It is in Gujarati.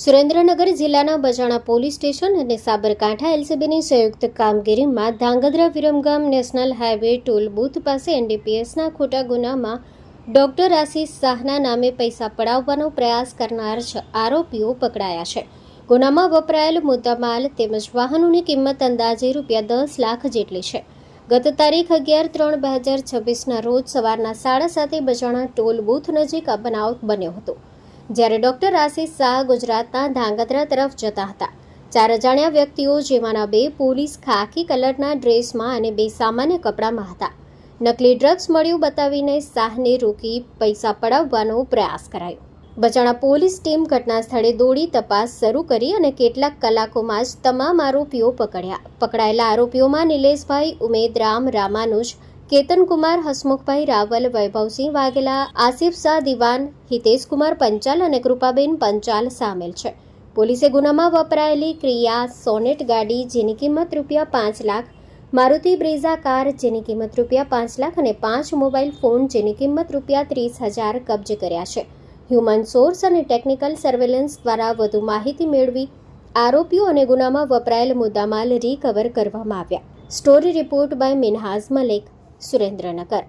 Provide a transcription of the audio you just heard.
સુરેન્દ્રનગર જિલ્લાના બજાણા પોલીસ સ્ટેશન અને સાબરકાંઠા એલસીબીની સંયુક્ત કામગીરીમાં Dhrangadhra Viramgam national highway toll booth પાસે એનડીપીએસના ખોટા ગુનામાં ડોક્ટર આશીષ શાહના નામે પૈસા પડાવવાનો પ્રયાસ કરનાર આરોપીઓ પકડાયા છે. ગુનામાં વપરાયેલ મુદ્દામાલ તેમજ વાહનોની કિંમત અંદાજે ₹10 લાખ જેટલી છે. ગત તારીખ 11/3/2026ના રોજ સવારના 7:30 બજાણા ટોલ બૂથ નજીક આ બનાવ બન્યો હતો. જ્યારે ડોક્ટર આશીષ શાહ ગુજરાતના ધાંગધ્રા તરફ જતા હતા. 4 અજાણ્યા વ્યક્તિઓ, જેમાંના 2 પોલીસ ખાકી કલરના ડ્રેસમાં અને 2 સામાન્ય કપડામાં હતા, નકલી ડ્રગ્સ મળ્યું બતાવીને શાહને રોકી પૈસા પડાવવાનો પ્રયાસ કરાયો. બજાણા પોલીસ ટીમ ઘટના સ્થળે દોડી તપાસ શરૂ કરી અને કેટલાક કલાકોમાં જ તમામ આરોપીઓ પકડ્યા. પકડાયેલા આરોપીઓમાં નિલેશભાઈ ઉમેદરામ રામાનુજ, કેતનકુમાર હસમુખભાઈ રાવલ, વૈભવસિંહ વાઘેલા, આસિફ શાહ દિવાન, હિતેશકુમાર પંચાલ અને કૃપાબેન પંચાલ સામેલ છે. પોલીસે ગુનામાં વપરાયેલી ક્રિયા સોનેટ ગાડી, જેની કિંમત ₹5 લાખ, મારુતિ બ્રેઝા કાર, જેની કિંમત ₹5 લાખ અને 5 મોબાઈલ ફોન, જેની કિંમત ₹30,000 કબજે કર્યા છે. હ્યુમન સોર્સ અને ટેકનિકલ સર્વેલન્સ દ્વારા વધુ માહિતી મેળવી આરોપીઓ અને ગુનામાં વપરાયેલ મુદ્દામાલ રિકવર કરવામાં આવ્યા. Story report by Minhaz Malek, Surendranagar.